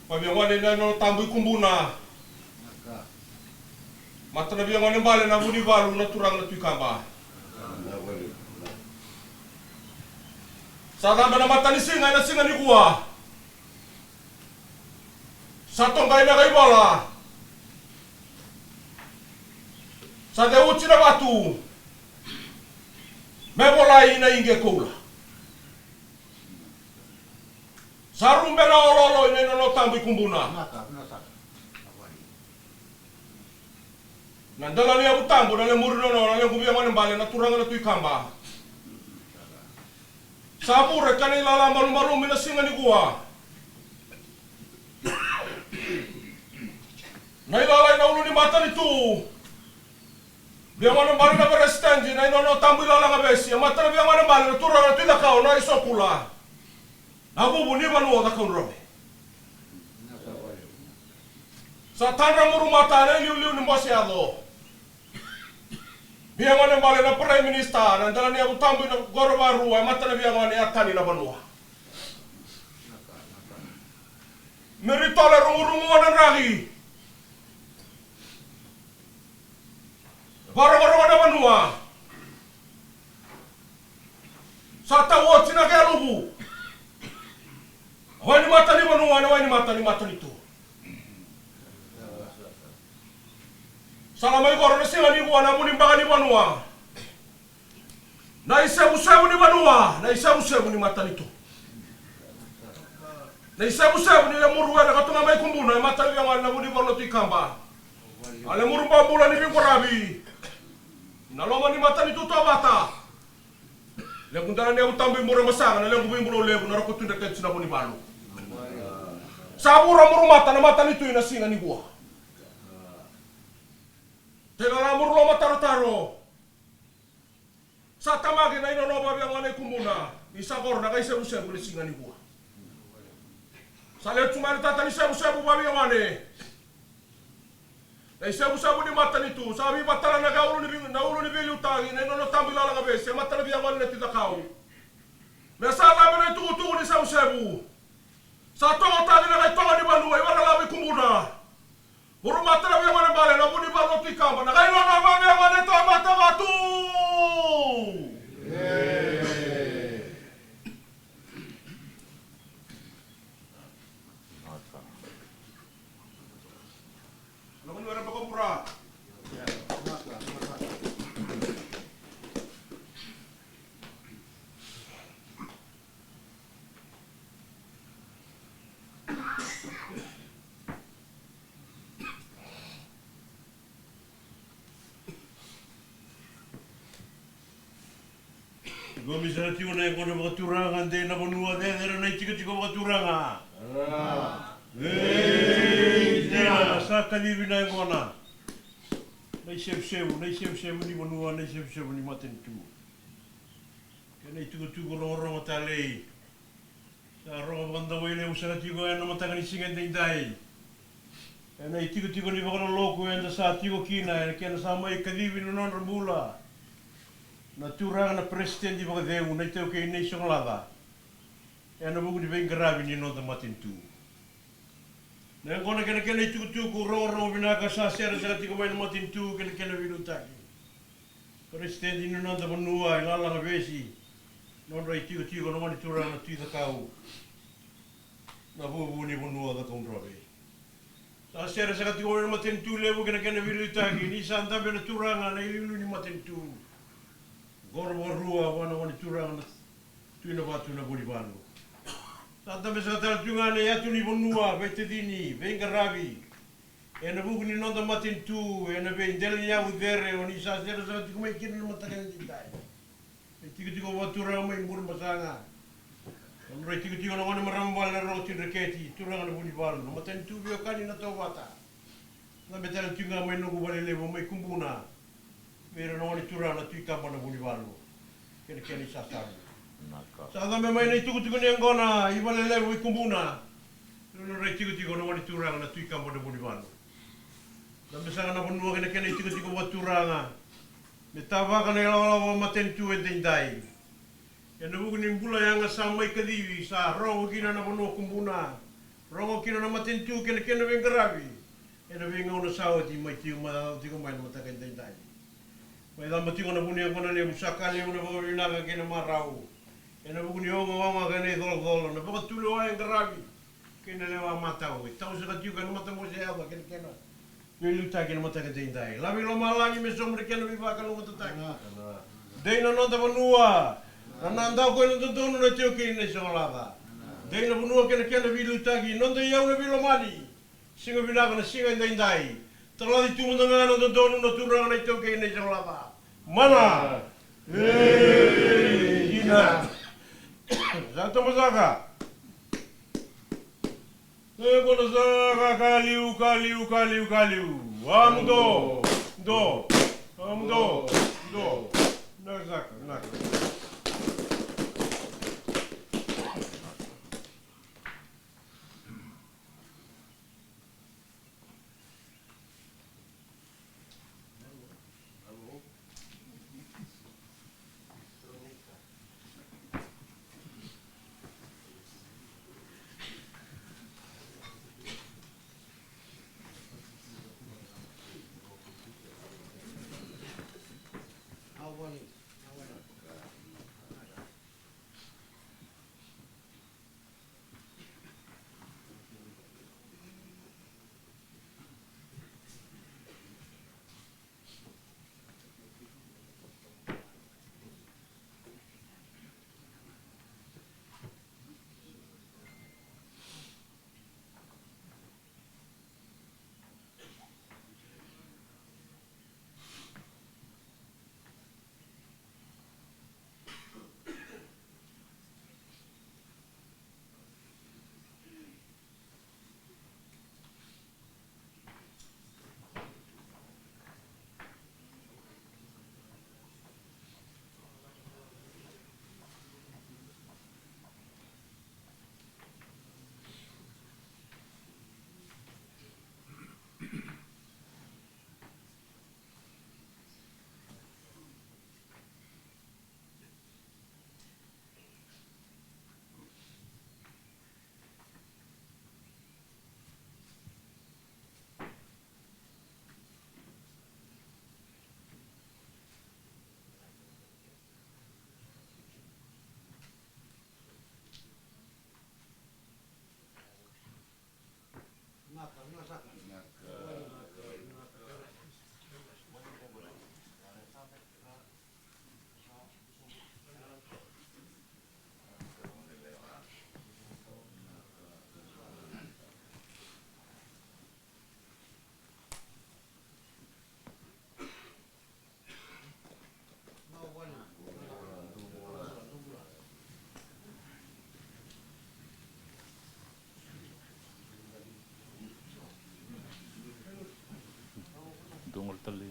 Pabiangwane na no tambui kumbuna. Mata na biangwane bale na budi balu na turang na tuikamba. Sa na mata ni singa ni kuwa. Sa tongkai na kay bala. Sa de uchi na batu. Me bolai na inge koula. Sarumbe na ololo ina no tambui kumbuna. Nandala ni abu tambu na le muri no na le kubia mane bale na turanga na tuikamba. Sapure kani lala maru mina singa ni gua. Na ilala ina ulu ni mata ni tu. Bia mane bale na berestanji na ino no tambu ilala ngabesi. Mata na bia mane bale na turanga na tuikakao na isokula. Nabubu ni manu da kaunrobe. Sa tanra muru mata na liu ni mbasi ado. Biangane bale na Prime Minister na ndala ni abu tambu na goro baru ay mata na biangane atani na banua. Meritole rungu wana ragi. Baro wana banua. Sa tawo tina kaya lubu. Wani mata ni banua na wani mata ni tu. Salamai goro na sila ni buwan na muning baka ni banua. Na isabu-sabu ni banua. Na isabu-sabu ni mata nito. Na isabu-sabu ni lemuru na katunga may kumbuna. Mata ni yang na muni balo tuikamba. Alemuru bambula ni ringkorabi. Naloma ni mata nito to bata. Lekundala ni utambi mura masanga. Na lengu bimbulo lebu na rakutunda ketsi na muni balo. Sabu ramuru mata na mata nito inasinga ni buwa. Tela lamur lo mataro-taro. Sa tamagi na inono babiangane kumbuna. Isa kor na kay sebu-sebu ni singa ni buwa. Sa letu mani tata ni sebu-sebu babiangane. Na sebu-sebu ni mata nito. Sabi batala na ulo ni bili utagi. Na inono tambi lala kabesi. Mata na biangane na titakao. Mesa labi na itugu-tugu ni sebu-sebu. Sa tongo tagi na kay tongo ni banua. Iwana labi kumbuna. Buru mata na biangane bale na buni balo tuikamba. Na kayo na biangane to mata batu. Namun wala pa kumpura. Gomisa tiu na kono mga turanga de na banua de na chika mga turanga. Na sa kalibi na ngona. Na sebu ni banua na sebu ni matentu. Kana itu ro matale. Sa ro banda wele usara tiu na matanga ni singa dai. Kana itu ni kono loko enda sa tiu kina kana sa mai kalibi no non bula. Na turanga na presiden di mga deu na ito kay nation lava. E na buku di veng gravi ni no matintu. Na kona kena itu ku ro binaka sa sera sa tiko may matintu kena vinutaki. Presiden di no manua ilala nga besi. Non rai tiko no mani turanga na tuita kau. Na bubu ni manua da kondrabe. Sa sera sa tiko may matintu lebu kena vinutaki ni santa bena turanga na ililu ni matintu. Goro rua wana turanga tuina batu na buri banu. Tanta besa tal tungane ya tuni bonua bete dini venga ravi. E na buku ni nonda matintu e na ve indel ya udere oni sa sera sa tiku mai kin na matakan dindai. E tiku watura mai mur masanga. On re tiku na wana marambal na roti reketi turanga na buri banu. Matintu bio kani na tawata. Na betal tunga mai no ku balele mai kumbuna. Vira no ni tura na tui kapa na buli walu. Kene kene sasaru. Naka. Sa me mai nei tuku tuku ni angona, i wale lewo i kumbuna. Nuno rei tiku tiku no ni tura na tui kapa na buli walu. Na mesanga na ponua kene kene tiku tiku wa turanga. Me tawaka na ilawa maten tu e dendai. Ya na buku ni mbula yanga sa mai kadiwi sa rongo kina na ponua kumbuna. Rongo kina na maten tu kene kene vengaravi. E na venga una sao ti mai tiu ma tiku mai na mataka dendai. Mai dama tingo na buni angona le musaka le una bako rinaga kena marau. E na buku ni onga wanga kene tholo tholo. Na baka tulu wa ngaravi. Kena lewa matau. E tau saka tiu kena mata mo se ava kena kena. Velu ta kena mata kena dendai. Lavi lo malangi me somre kena vivaka lo mata taki. Deina nonta vanua. Nanda ko no tono na tio kene solava. Deina vanua kena kena vilu taki. Nonta iau na vilo mani. Singa vinaga na singa dendai. Terlalu cuma dengan nonton dono na turang na ito kay na isang lava. Mana? Gina. Satu masaka. Kono saka kaliu kaliu kaliu kaliu. Amdo. Do. Amdo. Do. Nasaka. Nak. Tungol tali.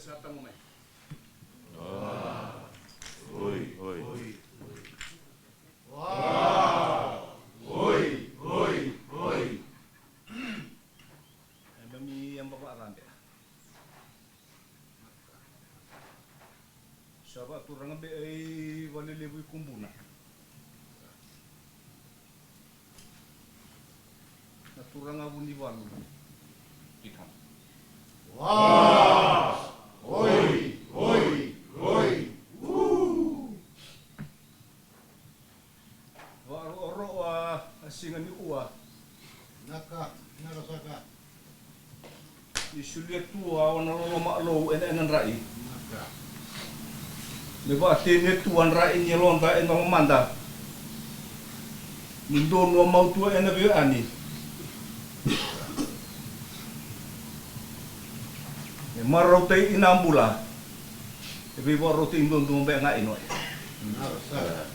sata mo mai. Oi, oi. Mami yang bapak rambe. Sahabat turang be ai wale lebu kumbuna. Na turang abun di walu. Ikam. Oro asingan ni uwa. Nakasaka. Isuliat tua wana loma lo enan rai. Me ba tene tuan rai ni londa en manda. Mundo no mau tua ena be ani. Me marau te inambula. E be ba roti indon be ngai no. Nakasaka.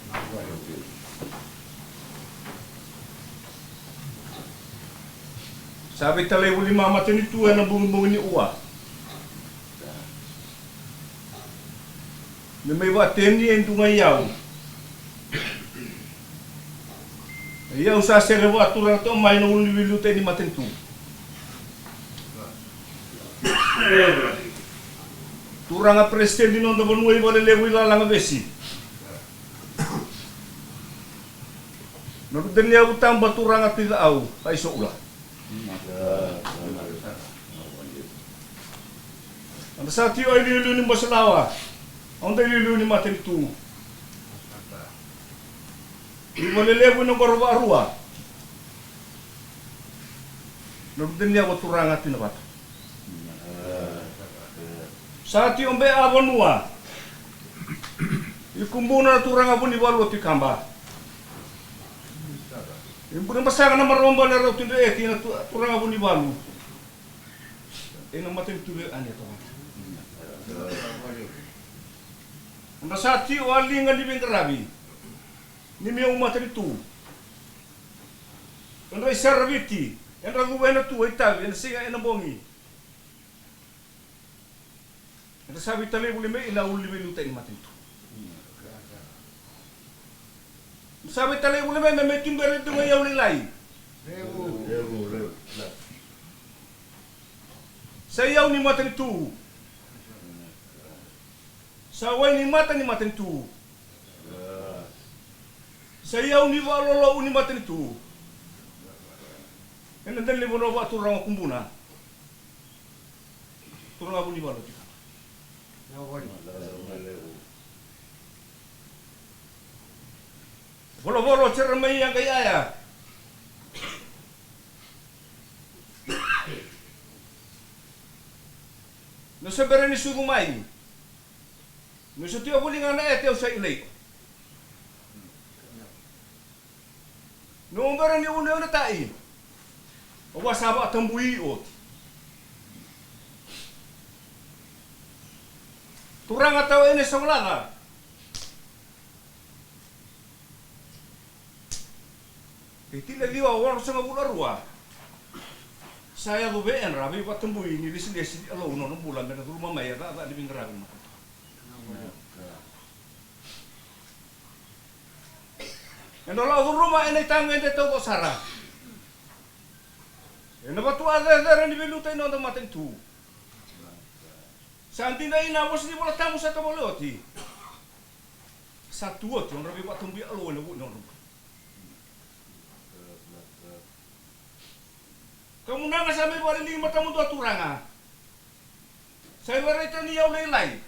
Sabi talay uli mama tini tua na bungi ni uwa. Me may ba teni en tunga yaw. Yaw sa servo atura to may no uli wilu teni matentu. Turanga presidente non dobo nuoi vole lewi la langa besi. No denia utang baturanga tila au ai so ula. Anda sa tio ai lilu ni masalawa. Onda lilu ni maten tu. Ibo lelebu no korba arua. No denia baturanga tina bat. Sa tio mbe abonua. Ikumbuna turanga buni balu ti kamba. Ibu pasangan nama romba na raw tunde eti na turang abun di balu. Ena matem tule ane to. Anda sati wali nga di bengkarabi. Ni mi umaten tu. Anda isarabiti. Anda gubena tu itabi ena singa ena bongi. Anda sabi tale buli me ina uli me luta ni maten tu. Sabi talay uli me timbere tu yaw lilay. Sa yaw ni matan tu. Sa way ni matan tu. Sa yaw ni walolo ni matan tu. Ena dali mo no ba turang kumbuna. Turang abu ni walo ti. Bolo-bolo cermai yang kaya ya. No seberani sugu mai. No setio bulingan ete usai ilai. No berani une tai. Owa saba tambui ot. Turang atau ini songlanga. Itila liwa orang sanga bularua. Saya do ben rabi patumbu ini di sini alo no bulan dan rumah maya tak di pinggir rabi. Endo rumah ini tangga ini tahu sara. Endo batu ada di belutai no maten tu. Santi na ina bos di bola tamu satu boloti. Satu ot yang rabi patumbu alo no. Kamu nanga sampai balik 5 tamu tua turanga. Saya berita ni yaw lelai.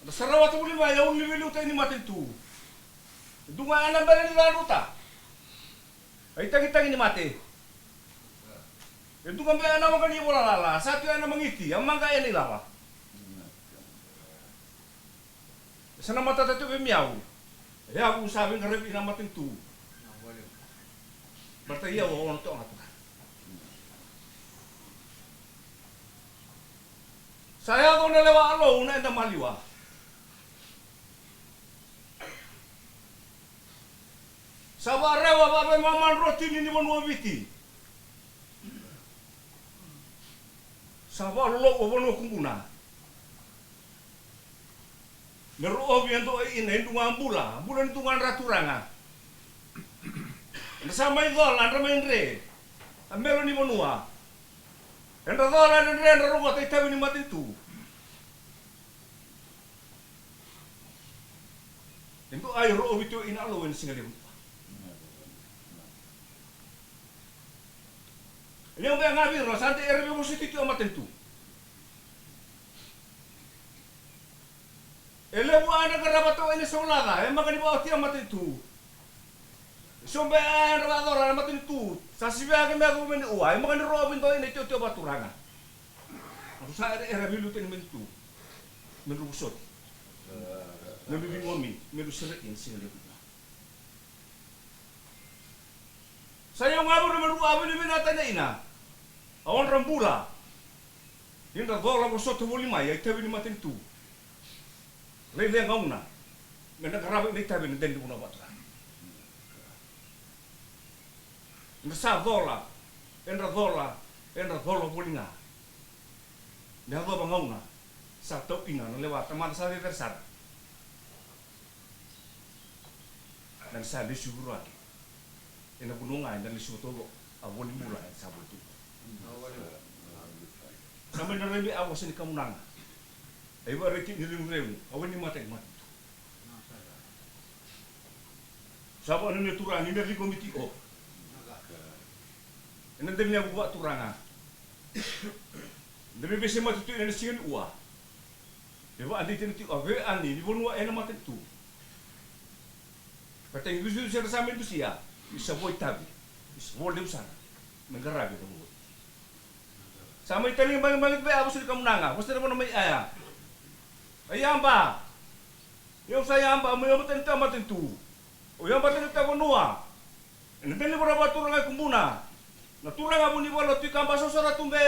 Sarawat uli ba yaw liwilu tayo ni matin tu. Dunga anak balik ni laruta. Ay tagi-tagi ni mati. Itu kan anak makan ni bola lala. Satu anak mengiti, ang mangga yan ilawa. Sana mata tayo bimiyaw. Ya aku sabi ng repi na matin tu. Berarti iya orang tu orang Tuhan. Saya kau nelewa alo, una enda maliwa. Sabarewa babe maman roti ni manua biti. Sama lo wono kumbuna. Meru obiento ina indungan bulan tungan raturanga. Sama idol andra mainre. Amelo ni monua. Endra dola endra rumah tawi ni mati tu. Ento ayo ro obito ina lo wen singali. Ele o benga virro sante erbe musiti tu amatentu. Ele o ana garabato ene solada, e magani ba ti amatentu. Sombe ana dora amatentu. Sasibia ke me men o ai magani robin to ene tio baturanga. Sa era bilu ten mentu. Menrusot. Nabi ngomi, meru serein singali. Saya ngabur meru abin binatanya ina. Awan rambula. Indra dola mo soto woli mai ai tabi ni matentu. Lele ngauna. Mena karabe ni tabi ni dendi una batra. Mesa dola. Indra dola woli nga. Dia do ngauna. Satu ina no lewat teman saya tersar. Dan saya disuruh lagi. Ina gunungan dan disuruh tolo. Awali mula sabut itu. Sampai narebi awas ni kamunang. Ayo rekit ni rew. Awan ni mati. Sabo ni turang ni dari komiti o. Ina demi aku buat turanga. Demi besi mati tu ina singan ua. Dewa andi tinti ave andi ni bonua ina mati tu. Pateng gusu saya sama itu sia. Bisa boy tabi. Bisa boleh usah. Menggarabi tu. Sama itali bang be abos di kamunanga. Basta naman may aya. Ayam ba? Yung saya amba mo yung matentu. O yung matentu bonua. Nandili mo ra ba turang ay kumbuna. Naturang abo ni wala tu kamba so sara tumbe.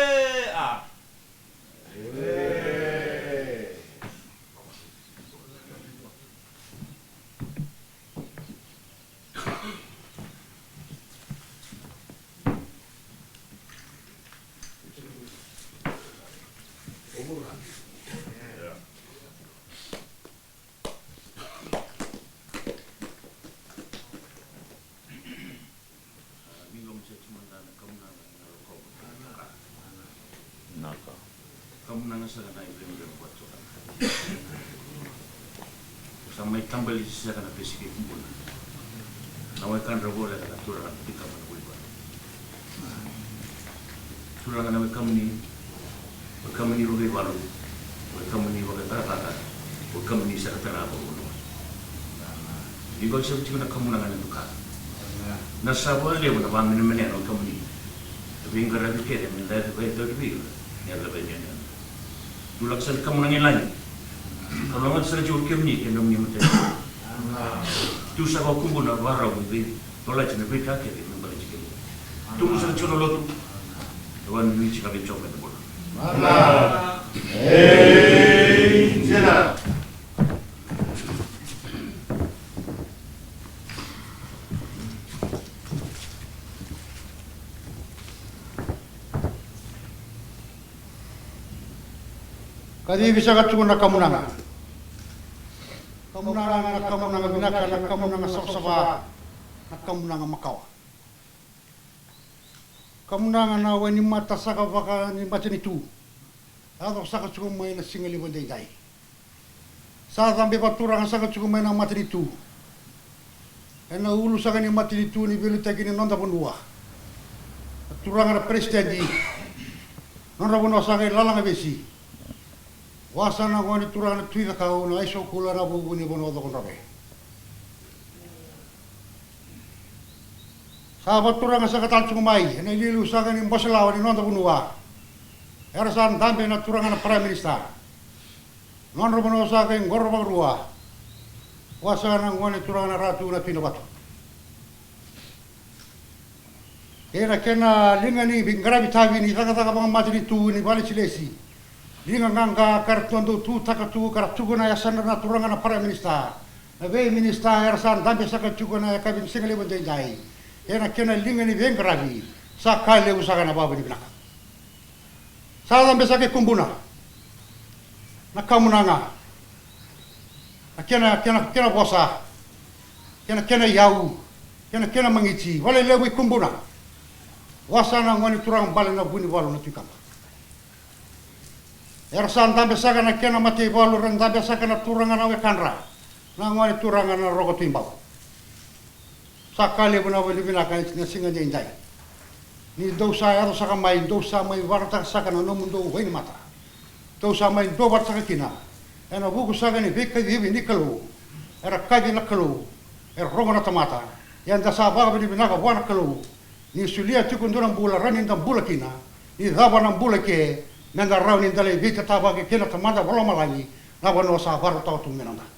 Naka. Kamunanga sa kanay bring buat orang. Sampai tambal sa kanay pesiki kumbuna. Nawai kan rabo la turan kita man buiba. Turan nawai kamni rugi walu. Kamni waga tata. Kamni sa katara bo. Iba sa tingna kamunanga na tuka. Nasabo le mo na bamin meneno kamni. Bingkara dikere men da ba do bi. Ya lebih banyak. Dulu saya kamu nanya lagi. Kalau nggak saya jauh kemni, kendom ni macam. Tu saya kau kumpul nak warau ni. Kalau cina berita ke, membeli cikgu. Tu saya cuma lalu. Tuan ni cikgu bercoba tu bola. Jana. Kadi bisa kacungan nak kamunanga. Kamunanga binaka nak kamunanga sok-soka nak kamunanga makawa. Kamunanga na wani mata saka baka ni macam itu. Atau saka cukup main singali bondai dai. Saat sampai paturang saka cukup main macam itu. Ena ulu saka ni macam itu ni belu tak ni nonda pun dua. Turang ada presiden di. Nonda pun saka lalang besi. Wasana wani turana tuida kau na iso kula rabu buni bono do konrabe. Sahabat turanga sa katal cumai, na ililu sa kanin bosla wani nonta bunua. Erasan dambe na turanga na prime minister. Non bono sa kanin gorba rua. Wasana wani turanga ratu na tuina batu. Era kena lingani bingarabi tabi ni taka mga matini tu ni bali silesi. Linga nganga kartondo tu takatu karatuguna ya sana na turanga na para minister. Na be minister erasan dambe saka tuguna ya kabin singali bondai dai. Era kena linga ni vengravi sa kale usaka na babu ni binaka. Sa tambe sa ke kumbuna. Na kamunanga. Na kena bosa. Kena yau. Kena mangiti. Wale lewi kumbuna. Wasana ngoni turang bale na buni walu na tukama. Ersan tambe saka na kena mati walu ren tambe saka na turanga na wekanra. Na ngoni turanga na rogo timbau. Sakali buna wali bina kan singa jendai. Ni dosa ya saka mai dosa mai warta saka na nomundo wain mata. Dosa mai do warta saka kina. Ena buku saka ni beka hivi ni kalu. Era kaji na kalu. Era rogo na tamata. Yang dasa baga bina ka wana kalu. Ni sulia tukundurang bula ranin dan bula kina. Ni daba nang bula ke. Nanda rau ni dalai vita taba ke kena tamanda wala malangi. Na wano sa baru tau tu minanda.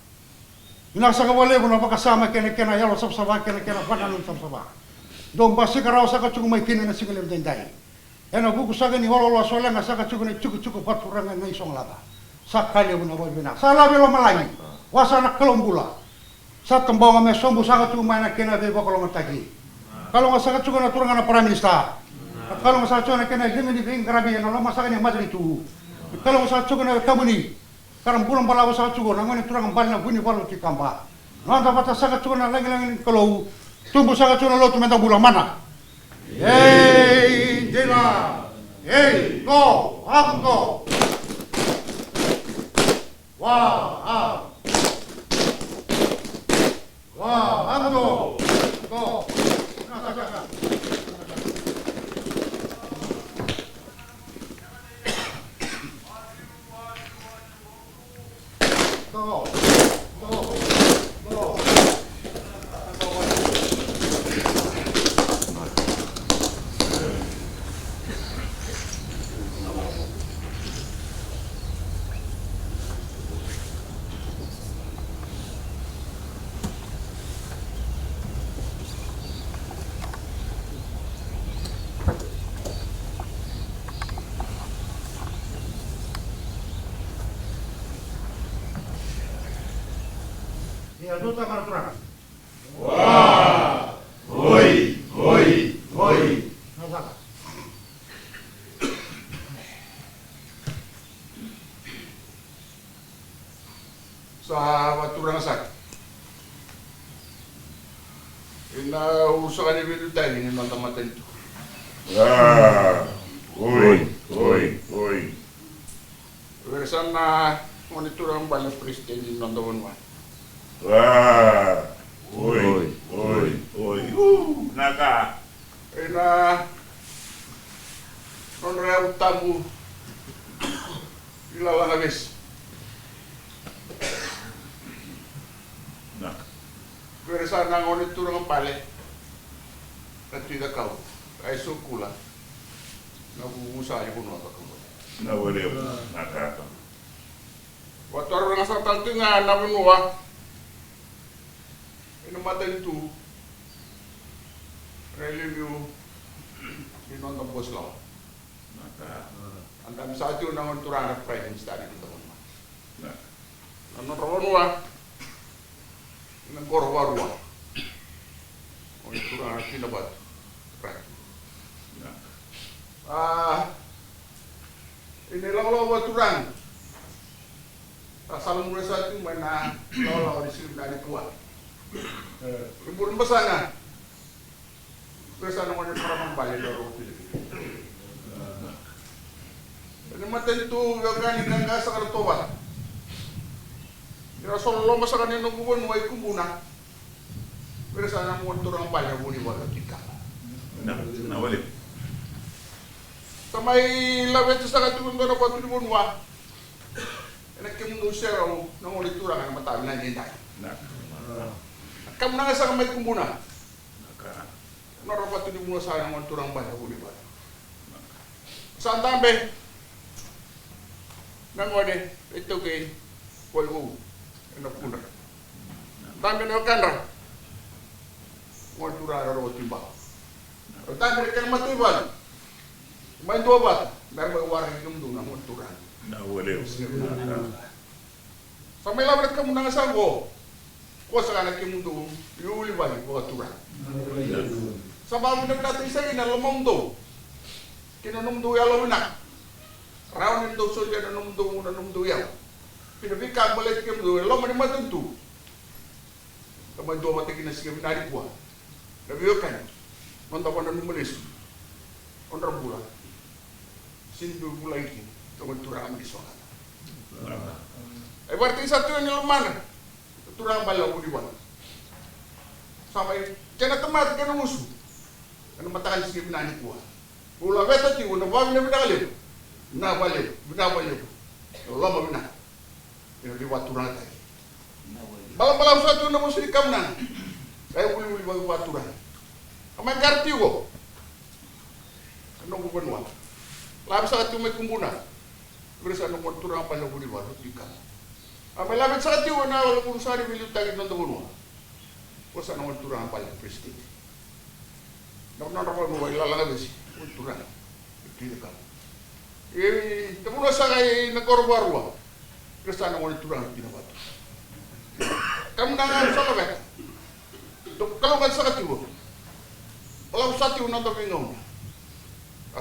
Ina saka wale buna baka sama kena yalo sabsaba kena pananun sabsaba. Dong basi karau saka cukup mai kena na sigalim dendai. Ena buku saka ni wala soalnya nga saka cukup paturanga ngai song laba. Sakali buna wale bina. Salah bilo malangi. Wasana kelombula. Sa tembawa me sombu saka cukup mai na kena beba kalau mataki. Kalau nggak sakit juga naturang anak praminista. Kalau nggak sakit juga kena dengan di kerabi yang lama sakit yang macam itu. Kalau nggak sakit juga kamu ni, karena bulan balawa sakit juga, nanti turang balik bunyi baru di kampa. Nanti patah sakit juga lagi kalau tumbuh sakit juga lo tuh minta bulan mana? Hey, Dina, hey, go, aku go. Wah, aku go. Ya, duta marturang. Wah, hoi. Nasaka. Sa turang sak. Ina usakan ni bidu tayo ni nonton mata itu. Ah, hoi. Versan na monitorang balik presiden ni nonton mo. Ah, hoi. Naka. Ina nonrea utamu ilawan habis. Naka. Versan na monitorang balik. Natida kau. Ay sukula. Nabubusahin ko nota ko. Nawale. Naka. Waktu orang asal tengah namun wah. Ini mata itu review di nonton bos law. Naka. Anda bisa itu nangon turang prime study itu teman. Naka. Nonton rawon wah. Nang korwa ruah. Oh itu turang kinabat prime. Naka. Ini law turang. Asal mulai saat itu mana law di sini dari tua. Liburan besarnya. Besar namanya orang balik dari Filipina. Jadi mata itu gagani dan gak sakar tobat. Kira solo lomba sakar ni nungguan wai kumbuna. Besar namanya orang balik buni wala kita. Nawale. Samai lawet sakar tu nungguan apa tu libun wa. Enak kemundu serau nangol itu orang mata bilang jentai. Naka. Kamu nangis sakar mai kumbuna. Naka. Narapat tu di mula saya nangol turang balik buni wala. Santambe. Nangode itu ke polgu enak puna. Tambe na kanra. Mo turara ro timba. Tambe kan matibal. Main dua bat, dar may warang yung duna mo turan. Nawale. Naka. Sampai labrat kamu nang sago. Ko sa kanak yung mundo, yuli ba ko turan. Sa bago nagtatay sa ina lumong do. Kinanong do yalo na. Rawan itu soalnya dan num ya. Pinabika balik ke mdu lo mani matuntu. Kamu dua mata kina sikap nari kuah. Tapi kan, mantap anda nulis. Ondra bula. Sindu bula ini, kamu turang di soal. Berarti satu yang mana? Turang bala budiwan. Sampai kena temat kena musuh. Kena matakan sikap nari kuah. Bula beta ti una bawa bina bina balik. Lama bina. Ini liwat turang tadi. Balam satu na musuh di kamna. Kaya uli liwat turang. Kamay garti ko. Ano ko banwa? Labi sa ating may kumbuna. Pero sa anong turang pala uli liwat di kam. May labit sa ating na wala kung sari miliw tagit ng tamunwa. O sa anong turang pala prestige. Nakapanapan mo ilalanga besi. Turang. Hindi ka. Tamunwa sa kay nagkorbarwa. Pero sa anong turang pinabato. Kamu nangan sa kabek. Kalau kan sa katiwo. Walau sati unang tabingong.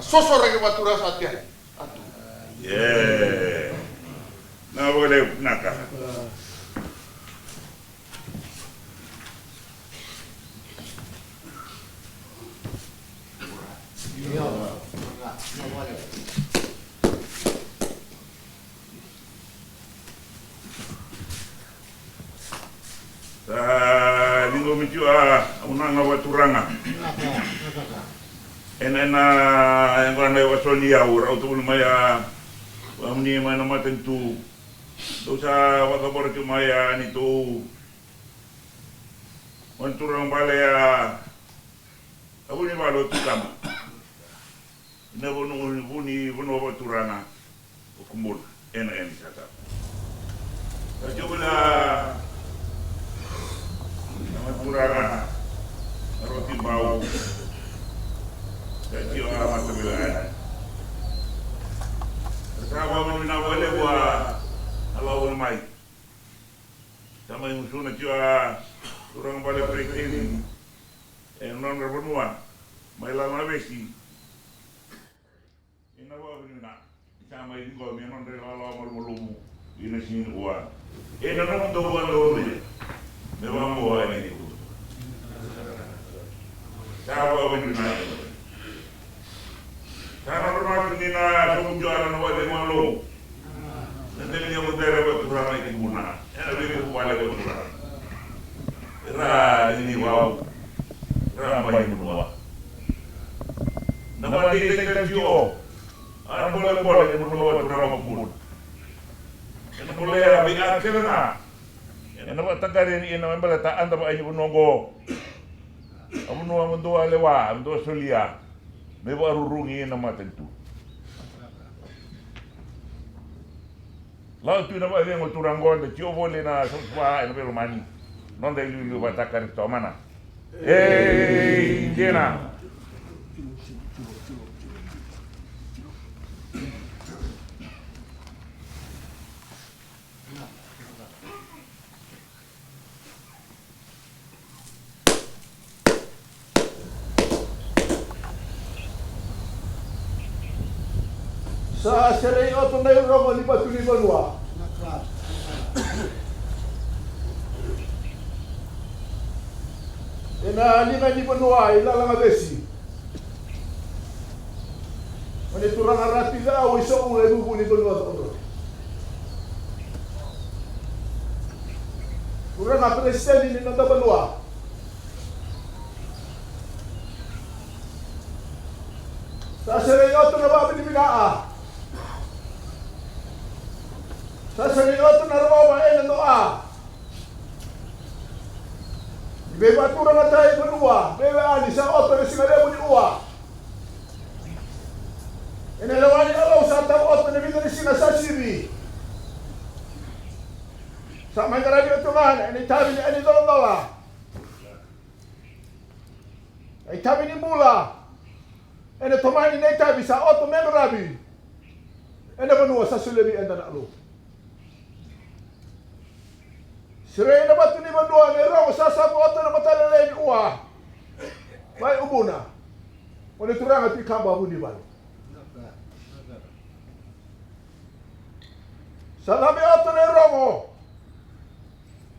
Sosor lagi batura sa atiyan. Atu. Yeah. Na boleh naka. Iya, enggak boleh. Linggo mencua unanga waturanga. Enena yang kau nak wasolia ura untuk maya amni mana matentu. Dosa wakabor cuma ya itu wanturang balaya. Aku ni malu tu kama. Ina buni waturanga. Kumbul ena kata. Coba lah. Turana roti bau jadi orang macam sama mana boleh buat kalau mai sama yang sudah jua orang boleh berikin non berbenua mai lama besi ini apa benda sama ini kau memang dari lama malu ini sini buat ini non tu buat dulu memang buat ini Sawa wajuna. Karena rumah ini na sumjualan wajib malu. Nanti dia mudara berturang lagi guna. Lebih kuala berturang. Ini wow. Ramai semua. Nama di detektif An boleh menua berturang pun. Yang boleh habis akhirnya. Yang nama tagarin ini nama belata anda pak ayu menunggu. Amu nua mendua lewa, mendua solia. Mewa rurungi nama tentu. Lalu tu nama dia ngoturang gol, cio boleh na semua yang berumani. Non dari lulu batakan itu mana? Jena. Sa serai oto na yung romo ni Patuli Banua. Ina lima ni Banua ilalang abesi. Mani turang arati ka awi sa ulay bubu ni Banua oto. Turang na presiden ni Nanda Banua. Sa serai oto na ba binibinaa? Sa oto na rawa ay nandoa. Beba turang na tayo Banua. Beba ani sa oto na singalebo ni Uwa. Inalawa ni Alaw sa atang oto na bida ni sinasasiri. Sa may karami utungan, ay tabi ni Ani Dolondola. Ay tabi ni Mula. Ay natumani na tabi sa oto memorable. Ay na Banua sa Sulebi enda na alo. Siray na bato ni Banua, mayroong sasabu oto na matalalay ni Uwa. May umuna. Muna turang at ikamba mo ni Balo. Salami oto na Romo.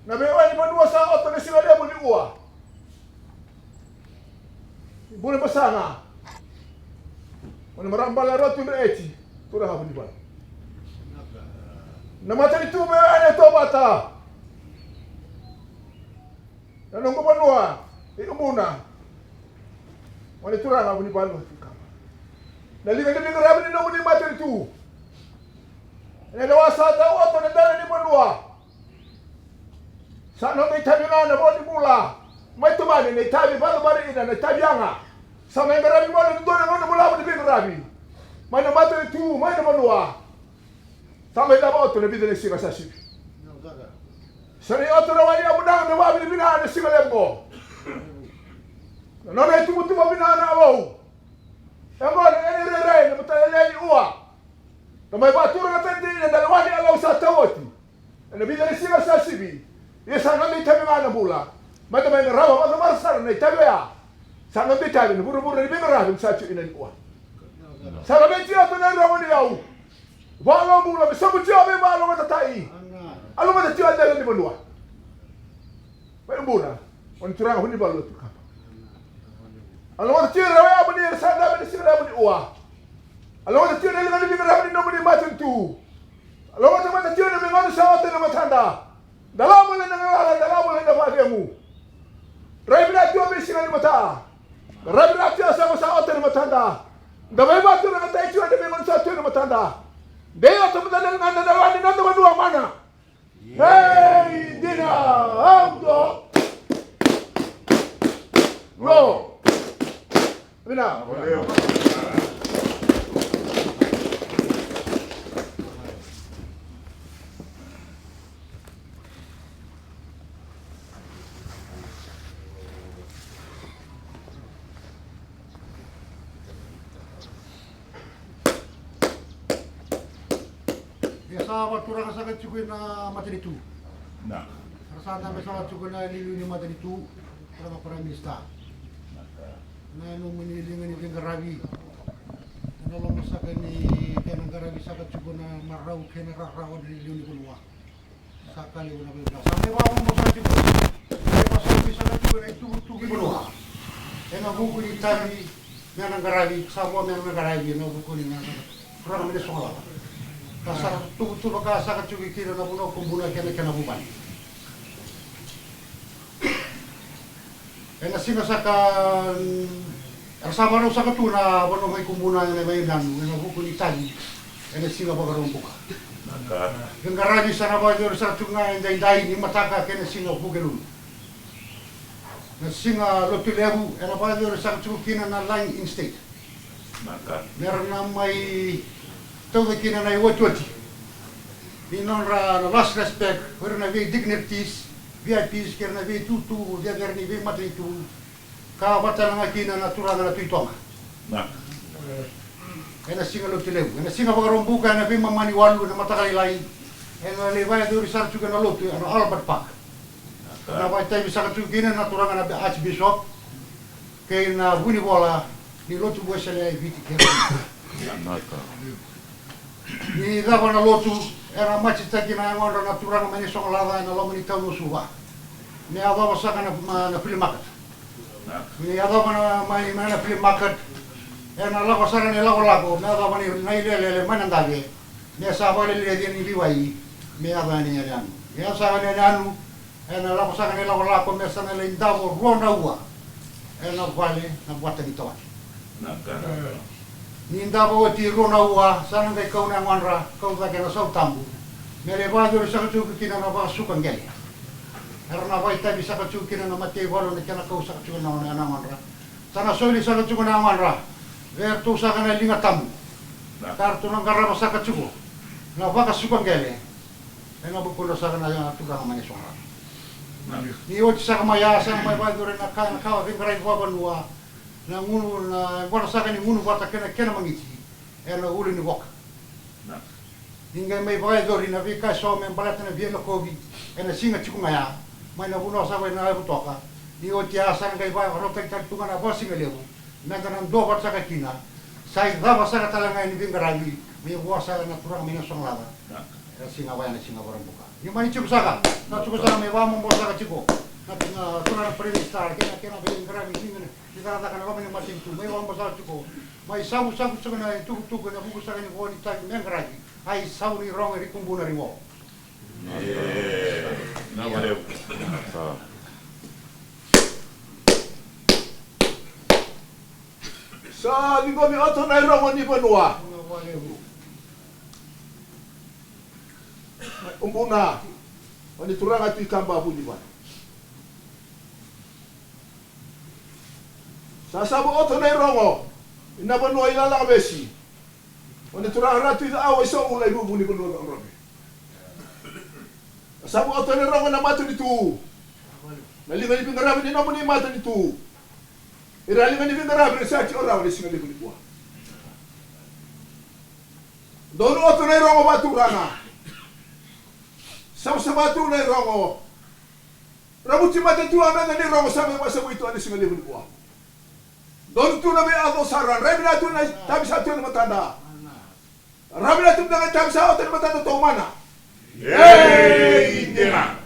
Na mewa ni manua sa oto na sila dia muli ua. Bule basanga. Mana marambal la rotu na eti. Tura ha muli ba. Na mata itu me ane to bata. Na nungu manua. Iumuna. Wani tura ha muli ba lo. Na liga ni ngarabi ni muli mata itu. Ene lawa sa ta oto na dala ni manua. Sa no may tabi nga na mo ni mula. May tumani na tabi bari ina na tabi anga. Sa may ngarabi mo na doon na mula mo ni ngarabi. May na mata ni tu, may na manua. Sa may dama oto na bida ni singa sa sibi. Sa ni oto na wali amo na wabi ni binahan na singa lembo. Na may tumutuwa binahan na awaw. Emo na ene re-re na mataleleni uwa. Na may batura na tendi na dalawa ni alaw sa tawati. Na bida ni singa sa sibi. Isa nga may tabi nga na mula. Mata may narawa, mata marsar na itabi ya. Sa nga may tabi, naburo-buro na ibingarabin sa tiyo inanikuan. Sa nga may tiyo, ito na rawa niyaw. Wala mula, may sabot siya, may malo nga tatai. Alam mo na tiyo, ang dalang di manua. May muna, kung turang huni balo ito kapa. Alam mo na tiyo, rawa mo niya, sa dami na siya na mo ni uwa. Alam mo na tiyo, na ilang ibingarabin na mo ni matin tu. Alam mo na tiyo, na may ngano sa atin na matanda. Dalamu le nangala, dalamu le nafadiamu. Raibina tiwa bisina ni mata. Raibina tiwa sama sa otel matanda. Damai batu na tai tiwa de memang sa tiwa matanda. Deyo to mudana nganda dalwani nando manua mana. Hey, dina, amdo. Ro. Bina. Biasa baturang sa katsugoy na mata nito. Na. Rasaan namin sa katsugoy na liliw ni mata nito. Para maparamista. Na nung manilingan ni Garabi. Nalang sa kani kaya ng Garabi sa katsugoy na maraw kaya nakakawan ni liliw ni Kulwa. Sa kaliw na bibla. Sa may bawang mo sa katsugoy. May pasabi sa katsugoy na itutugi Kulwa. Kaya nabuko ni Tabi. May ng Garabi. Sabuwa may ng Garabi. Nabuko ni nga. Kurang may sungaw. Kasar tu baka sa katsugi kira na puno kumbuna kena buban. Kaya sino sa kan sama no sa katuna wano may kumbuna na may nanu na hukun itali. Kaya sino ba karong buka. Yung garabi sa nabayo sa tunga inday ni mataka kaya sino bugelun. Na singa lotilebu na bayo sa katsugi na line in state. Meron na may tawag kina na iwat-wati. Ninon ra na last respect, wala na may dignities, VIPs, kaya na may tutu, dia garni may matritu, kabata na kina na turang na tuitong. Kaya na singa lotilebu. Kaya na singa pagarumbuka na may mamaniwalu na matakailay. Kaya na lewaya doon sa juga na lotu, ano Albert Park. Na may tayo sa katugina na turang na Archbishop, kaya na bunibola, ni lotu buwa sa liya ibiti kaya. Ni dapat na lotu era macam taki na yang orang naturang mani song lava na lo mani tahu suwa. Ni ada masa kana na film market. Ni ada mana mai mana film market. Era la cosa ni la lago, ni ada mani nai le mana ndage. Ni sahabat le dia ni biwai. Ni ada ni yang. Ni sahabat ni anu. Era la cosa ni la lago mesa na le ndavo rona ua. Era vale na buat di toa. Ninda bawa ti rona ua, sana kay kau na nganra, kau tak kena sau tambu. Mere baju sa kacu kina na ba sukan geli. Karena ba ita bisa kacu kina na mati walo na kena kau sa kacu na nganra. Sana soli sa kacu na nganra. Ver tu sa kana linga tambu. Kartu nang karama sa kacu. Na ba ka sukan geli. Enga bu kuno sa kana tu ka mani songa. Ni ot sa kamaya sa may baju na kana ka vingrai wa banua. Na ngunu na wala sa kani ngunu bata kena mangiti era uli ni wok ninga mai vai dori na vika so men balata na vielo kobi ena singa chikunga ya mai na buno sa vai na butoka ni o tia sa ngai vai rota ta tunga na bosi ngelebu na kana do bata ka kina sai dava sa talanga ni vingaragi May kuasa na turang minang song lava. Singa waya na singa barang buka. Yung mani chiko saka. Na chiko saka may wamong mo saka chiko. Na turang pre-star. Kena bilang karami singa. Dikatakan apa yang macam itu. May wamong saka chiko. May samu-samu saka na tuku-tuku na buku saka ni kuha ni tayo mengaragi. Ay saw ni rong eri kumbuna rin mo. Na wale. Sa linggo mi ato na irawan ni Banua. Umbuna. Ani turang ati kamba bu di ban. Sa sabu ato na irongo. Ina Banua ilala besi. Ani turang ratu ida awa so ulai bu ni Banua robe. Sabu ato na irongo na matu ditu. Nalinga ni pingarabi ni namu ni matu ditu. Irali nga ni pingarabi sa ci ora wala singa libu ni buwa. Dono ato na irongo matu rana. Sa batu na irongo. Rabuti mata tuwa na ni rongo sa mga sabu ito ani singa libu ni buwa. Dono tu na may ato saran. Rabi na tu na tabi sa ito na matanda. Rabi na tu na tabi sa ito na matanda to mana. Yay! Indira!